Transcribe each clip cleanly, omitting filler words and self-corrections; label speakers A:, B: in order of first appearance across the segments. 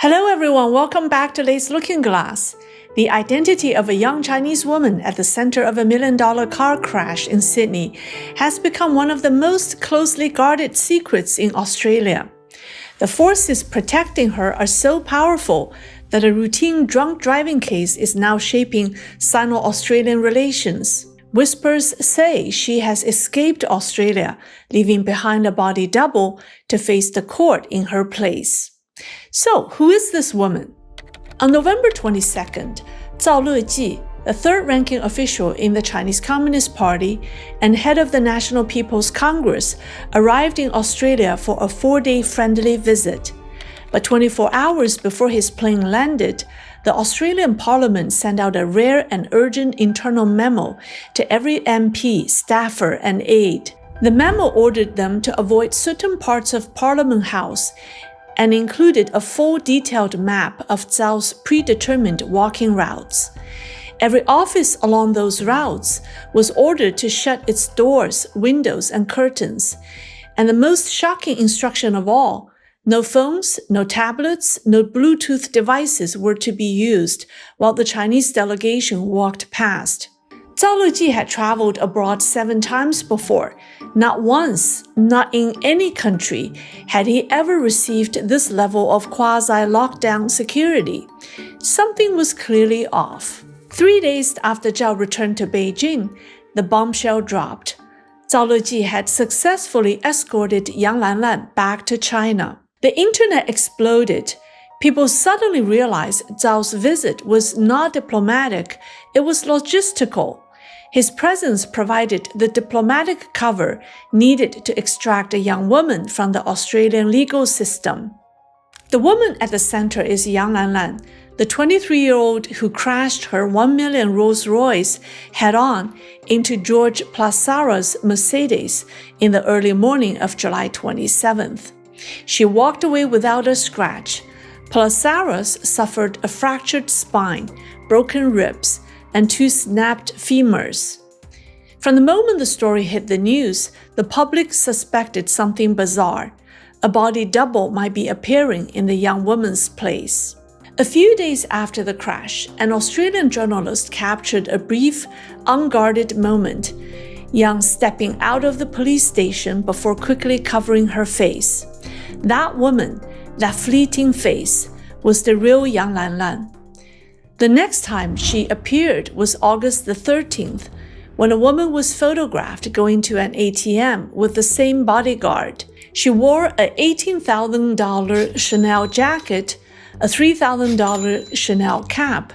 A: Hello everyone, welcome back to Lace Looking Glass. The identity of a young Chinese woman at the center of a $1 million car crash in Sydney has become one of the most closely guarded secrets in Australia. The forces protecting her are so powerful that a routine drunk driving case is now shaping Sino-Australian relations. Whispers say she has escaped Australia, leaving behind a body double to face the court in her place. So, who is this woman? On November 22nd, Zhao Leji, the third-ranking official in the Chinese Communist Party and head of the National People's Congress, arrived in Australia for a 4-day friendly visit. But 24 hours before his plane landed, the Australian Parliament sent out a rare and urgent internal memo to every MP, staffer, and aide. The memo ordered them to avoid certain parts of Parliament House and included a full detailed map of Zhao's predetermined walking routes. Every office along those routes was ordered to shut its doors, windows, and curtains. And the most shocking instruction of all, no phones, no tablets, no Bluetooth devices were to be used while the Chinese delegation walked past. Zhao Leji had traveled abroad 7 times before. Not once, not in any country, had he ever received this level of quasi-lockdown security. Something was clearly off. 3 days after Zhao returned to Beijing, the bombshell dropped. Zhao Leji had successfully escorted Yang Lan Lan back to China. The internet exploded. People suddenly realized Zhao's visit was not diplomatic, it was logistical. His presence provided the diplomatic cover needed to extract a young woman from the Australian legal system. The woman at the center is Yang Lan Lan, the 23-year-old who crashed her $1 million Rolls-Royce head-on into George Plasara's Mercedes in the early morning of July 27th. She walked away without a scratch. Plasara's suffered a fractured spine, broken ribs, and 2 snapped femurs. From the moment the story hit the news, the public suspected something bizarre. A body double might be appearing in the young woman's place. A few days after the crash, an Australian journalist captured a brief, unguarded moment, Yang stepping out of the police station before quickly covering her face. That woman, that fleeting face, was the real Yang Lan Lan. The next time she appeared was August the 13th, when a woman was photographed going to an ATM with the same bodyguard. She wore a $18,000 Chanel jacket, a $3,000 Chanel cap,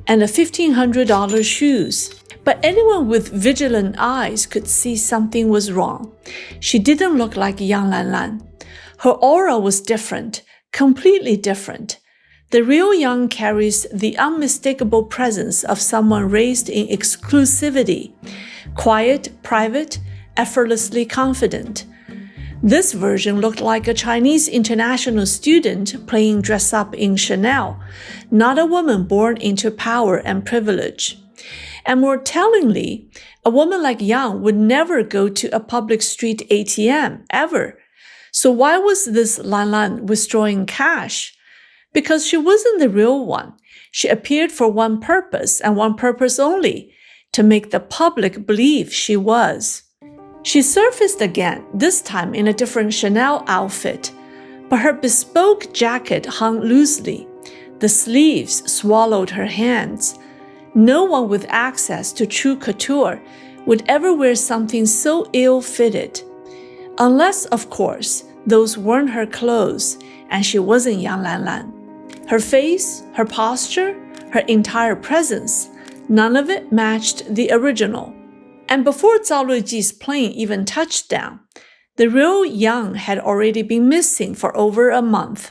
A: and a $1,500 shoes. But anyone with vigilant eyes could see something was wrong. She didn't look like Yang Lan Lan. Her aura was different, completely different. The real Yang carries the unmistakable presence of someone raised in exclusivity, quiet, private, effortlessly confident. This version looked like a Chinese international student playing dress-up in Chanel, not a woman born into power and privilege. And more tellingly, a woman like Yang would never go to a public street ATM, ever. So why was this Lan Lan withdrawing cash? Because she wasn't the real one. She appeared for one purpose and one purpose only, to make the public believe she was. She surfaced again, this time in a different Chanel outfit, but her bespoke jacket hung loosely. The sleeves swallowed her hands. No one with access to true couture would ever wear something so ill-fitted. Unless, of course, those weren't her clothes and she wasn't Yang Lan Lan. Her face, her posture, her entire presence, none of it matched the original. And before Zhao Leji's plane even touched down, the real Yang had already been missing for over a month.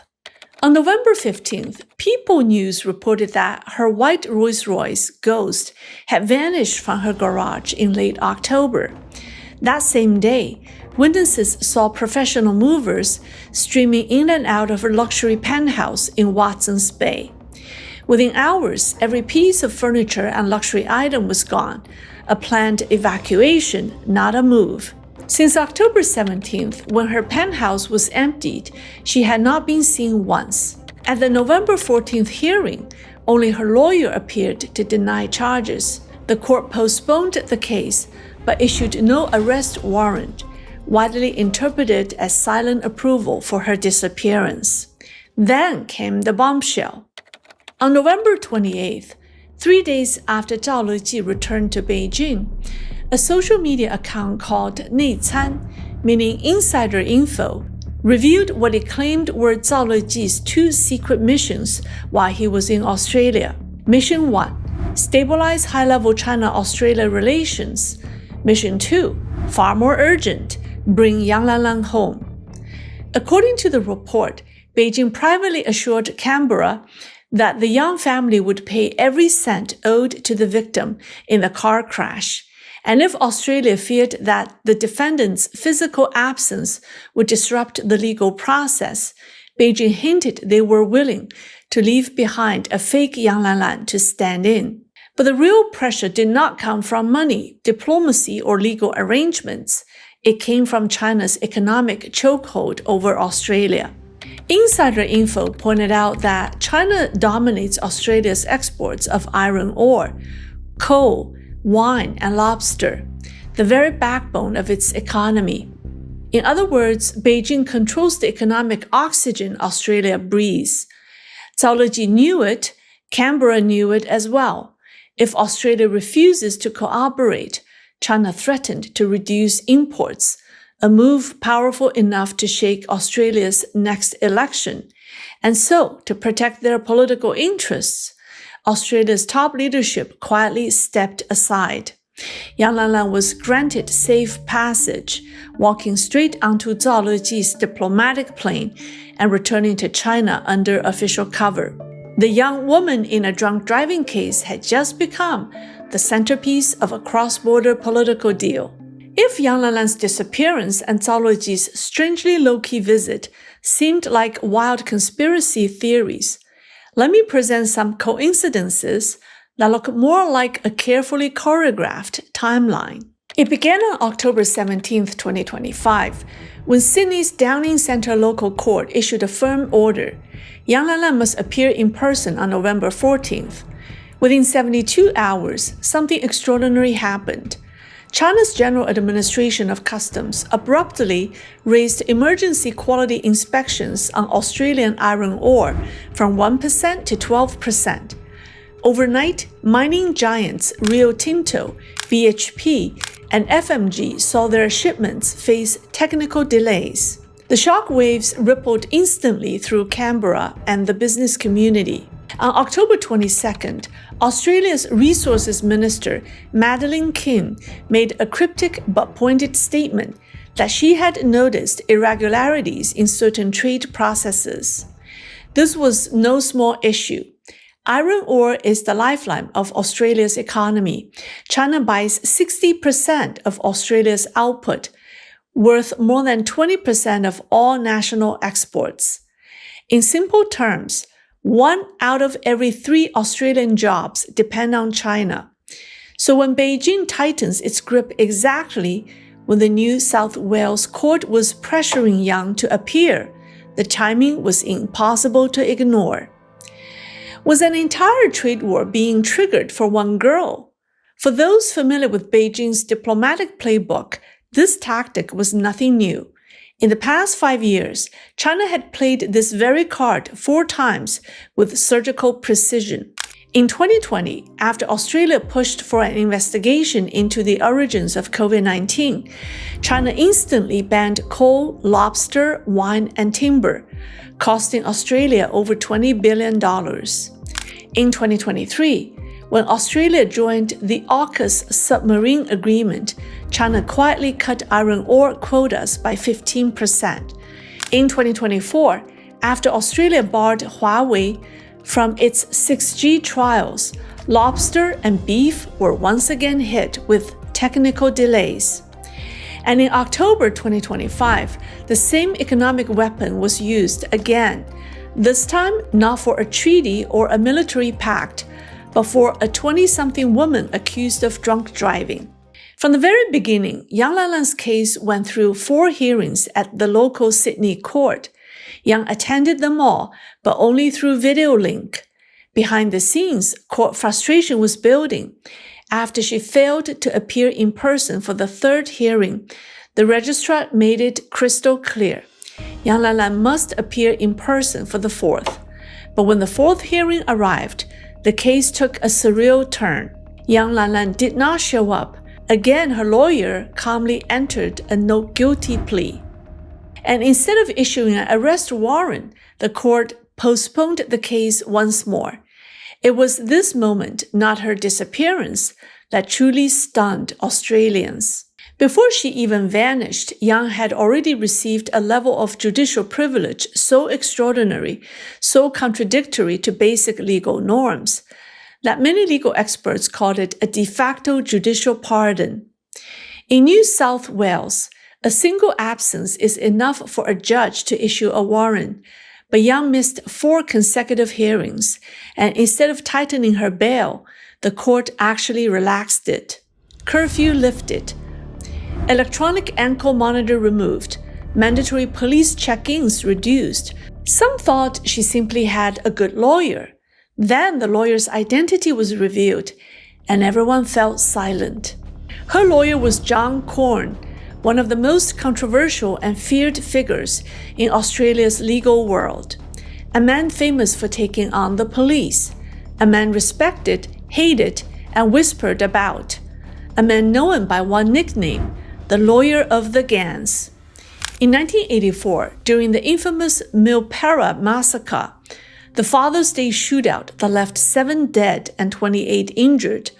A: On November 15th, People News reported that her white Rolls-Royce Ghost had vanished from her garage in late October. That same day, witnesses saw professional movers streaming in and out of her luxury penthouse in Watson's Bay. Within hours, every piece of furniture and luxury item was gone, a planned evacuation, not a move. Since October 17th, when her penthouse was emptied, she had not been seen once. At the November 14th hearing, only her lawyer appeared to deny charges. The court postponed the case, but issued no arrest warrant, widely interpreted as silent approval for her disappearance. Then came the bombshell. On November 28th, 3 days after Zhao Leji returned to Beijing, a social media account called 内参, meaning insider info, revealed what it claimed were Zhao Leji's 2 secret missions while he was in Australia. Mission 1, stabilize high-level China-Australia relations. Mission 2, far more urgent, bring Yang Lan Lan home. According to the report, Beijing privately assured Canberra that the Yang family would pay every cent owed to the victim in the car crash, and if Australia feared that the defendant's physical absence would disrupt the legal process, Beijing hinted they were willing to leave behind a fake Yang Lan Lan to stand in. But the real pressure did not come from money, diplomacy, or legal arrangements. It came from China's economic chokehold over Australia. Insider info pointed out that China dominates Australia's exports of iron ore, coal, wine, and lobster, the very backbone of its economy. In other words, Beijing controls the economic oxygen Australia breathes. Zhao Leji knew it, Canberra knew it as well. If Australia refuses to cooperate, China threatened to reduce imports, a move powerful enough to shake Australia's next election. And so, to protect their political interests, Australia's top leadership quietly stepped aside. Yang Lan Lan was granted safe passage, walking straight onto Zhao Leji's diplomatic plane and returning to China under official cover. The young woman in a drunk driving case had just become the centerpiece of a cross-border political deal. If Yang Lan Lan's disappearance and Zhao Leji's strangely low-key visit seemed like wild conspiracy theories, let me present some coincidences that look more like a carefully choreographed timeline. It began on October 17, 2025, when Sydney's Downing Centre local court issued a firm order. Yang Lan Lan must appear in person on November 14th. Within 72 hours, something extraordinary happened. China's General Administration of Customs abruptly raised emergency quality inspections on Australian iron ore from 1% to 12%. Overnight, mining giants Rio Tinto, BHP, and FMG saw their shipments face technical delays. The shock waves rippled instantly through Canberra and the business community. On October 22nd, Australia's Resources Minister Madeleine King made a cryptic but pointed statement that she had noticed irregularities in certain trade processes. This was no small issue. Iron ore is the lifeline of Australia's economy. China buys 60% of Australia's output, worth more than 20% of all national exports. In simple terms, 1 out of every 3 Australian jobs depend on China. So when Beijing tightens its grip exactly when the New South Wales court was pressuring Yang to appear, the timing was impossible to ignore. Was an entire trade war being triggered for one girl? For those familiar with Beijing's diplomatic playbook, this tactic was nothing new. In the past 5 years, China had played this very card 4 times with surgical precision. In 2020, after Australia pushed for an investigation into the origins of COVID-19, China instantly banned coal, lobster, wine, and timber, costing Australia over $20 billion. In 2023, when Australia joined the AUKUS submarine agreement, China quietly cut iron ore quotas by 15%. In 2024, after Australia barred Huawei from its 6G trials, lobster and beef were once again hit with technical delays. And in October 2025, the same economic weapon was used again, this time not for a treaty or a military pact, but for a 20-something woman accused of drunk driving. From the very beginning, Yang Lan Lan's case went through 4 hearings at the local Sydney court. Yang attended them all, but only through video link. Behind the scenes, court frustration was building. After she failed to appear in person for the third hearing, the registrar made it crystal clear. Yang Lan Lan must appear in person for the fourth. But when the fourth hearing arrived, the case took a surreal turn. Yang Lan Lan did not show up. Again, her lawyer calmly entered a no guilty plea. And instead of issuing an arrest warrant, the court postponed the case once more. It was this moment, not her disappearance, that truly stunned Australians. Before she even vanished, Yang had already received a level of judicial privilege so extraordinary, so contradictory to basic legal norms, that many legal experts called it a de facto judicial pardon. In New South Wales, a single absence is enough for a judge to issue a warrant, but Yang missed 4 consecutive hearings, and instead of tightening her bail, the court actually relaxed it. Curfew lifted. Electronic ankle monitor removed. Mandatory police check-ins reduced. Some thought she simply had a good lawyer. Then the lawyer's identity was revealed, and everyone felt silent. Her lawyer was John Corn, one of the most controversial and feared figures in Australia's legal world. A man famous for taking on the police. A man respected, hated, and whispered about. A man known by one nickname, the lawyer of the gangs. In 1984, during the infamous Milpera massacre, the Father's Day shootout that left 7 dead and 28 injured,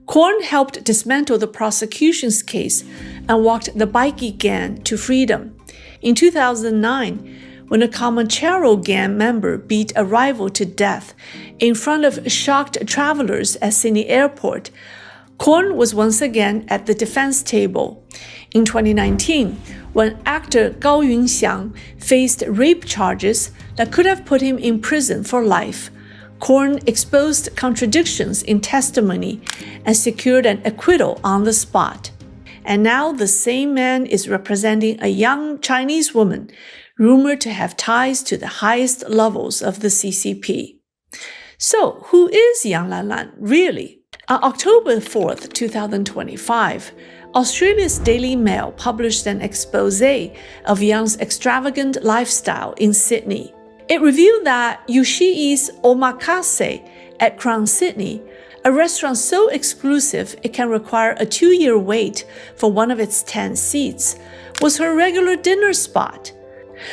A: Corn helped dismantle the prosecution's case and walked the bikie gang to freedom. In 2009, when a Comanchero gang member beat a rival to death in front of shocked travelers at Sydney Airport, Corn was once again at the defense table. In 2019, when actor Gao Yunxiang faced rape charges that could have put him in prison for life, Corn exposed contradictions in testimony and secured an acquittal on the spot. And now the same man is representing a young Chinese woman rumored to have ties to the highest levels of the CCP. So, who is Yang Lan Lan, really? On October 4, 2025, Australia's Daily Mail published an exposé of Yang's extravagant lifestyle in Sydney. It revealed that Yushii's Omakase at Crown Sydney, a restaurant so exclusive it can require a 2-year wait for one of its 10 seats, was her regular dinner spot.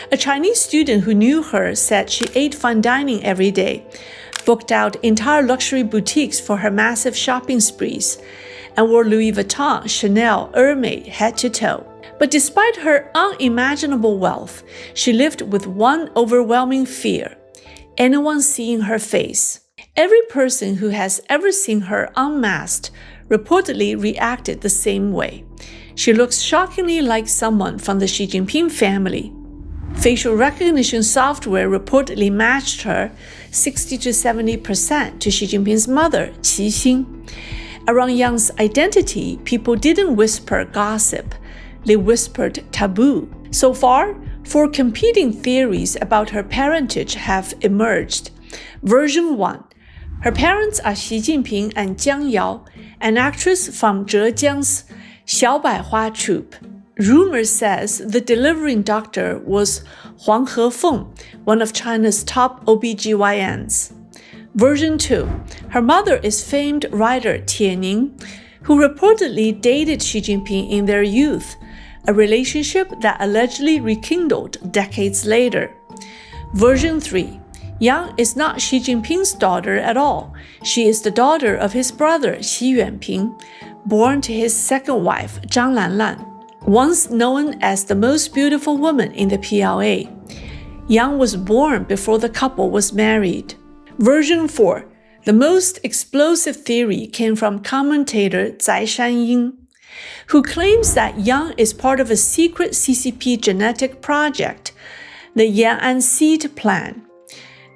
A: A Chinese student who knew her said she ate fine dining every day, booked out entire luxury boutiques for her massive shopping sprees, and wore Louis Vuitton, Chanel, Hermès head to toe. But despite her unimaginable wealth, she lived with one overwhelming fear: anyone seeing her face. Every person who has ever seen her unmasked reportedly reacted the same way. She looks shockingly like someone from the Xi Jinping family. Facial recognition software reportedly matched her 60 to 70% to Xi Jinping's mother, Qi Xin. Around Yang's identity, people didn't whisper gossip. They whispered taboo. So far, 4 competing theories about her parentage have emerged. Version 1. Her parents are Xi Jinping and Jiang Yao, an actress from Zhejiang's Xiaobaihua troupe. Rumor says the delivering doctor was Huang Hefeng, one of China's top OBGYNs. Version 2. Her mother is famed writer Tianning, who reportedly dated Xi Jinping in their youth, a relationship that allegedly rekindled decades later. Version 3. Yang is not Xi Jinping's daughter at all. She is the daughter of his brother Xi Yuanping, born to his second wife Zhang Lanlan, once known as the most beautiful woman in the PLA. Yang was born before the couple was married. Version 4. The most explosive theory came from commentator Zai Shanying, who claims that Yang is part of a secret CCP genetic project, the Yan'an Seed Plan.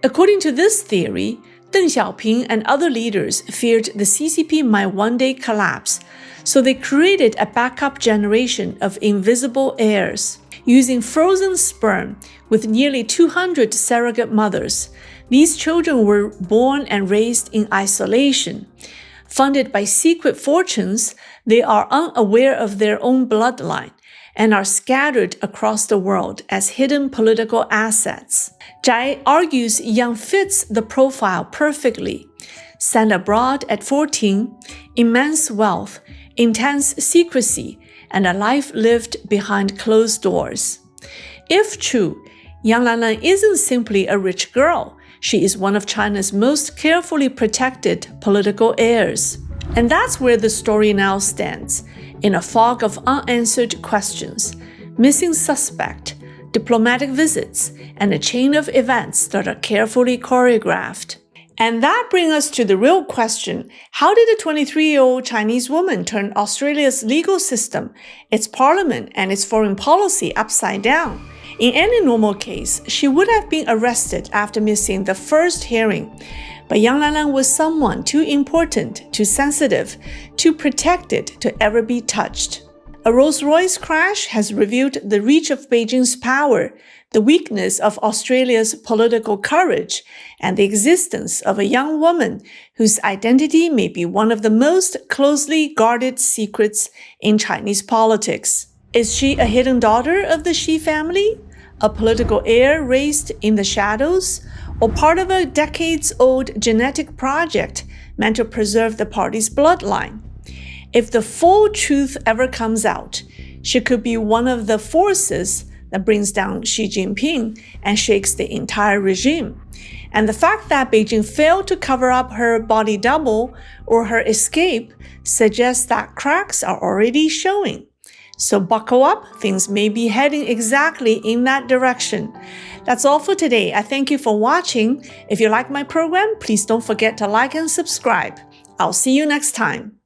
A: According to this theory, Deng Xiaoping and other leaders feared the CCP might one day collapse, so they created a backup generation of invisible heirs. using frozen sperm with nearly 200 surrogate mothers. These children were born and raised in isolation. Funded by secret fortunes, they are unaware of their own bloodline and are scattered across the world as hidden political assets. Zhai argues Yang fits the profile perfectly. Sent abroad at 14, immense wealth, intense secrecy, and a life lived behind closed doors. If true, Yang Lan Lan isn't simply a rich girl. She is one of China's most carefully protected political heirs. And that's where the story now stands, in a fog of unanswered questions, missing suspect, diplomatic visits, and a chain of events that are carefully choreographed. And that brings us to the real question: how did a 23-year-old Chinese woman turn Australia's legal system, its parliament, and its foreign policy upside down? In any normal case, she would have been arrested after missing the first hearing. But Yang Lan Lan was someone too important, too sensitive, too protected to ever be touched. A Rolls-Royce crash has revealed the reach of Beijing's power, the weakness of Australia's political courage, and the existence of a young woman whose identity may be one of the most closely guarded secrets in Chinese politics. Is she a hidden daughter of the Xi family, a political heir raised in the shadows, or part of a decades-old genetic project meant to preserve the party's bloodline? If the full truth ever comes out, she could be one of the forces that brings down Xi Jinping and shakes the entire regime. And the fact that Beijing failed to cover up her body double or her escape suggests that cracks are already showing. So buckle up, things may be heading exactly in that direction. That's all for today. I thank you for watching. If you like my program, please don't forget to like and subscribe. I'll see you next time.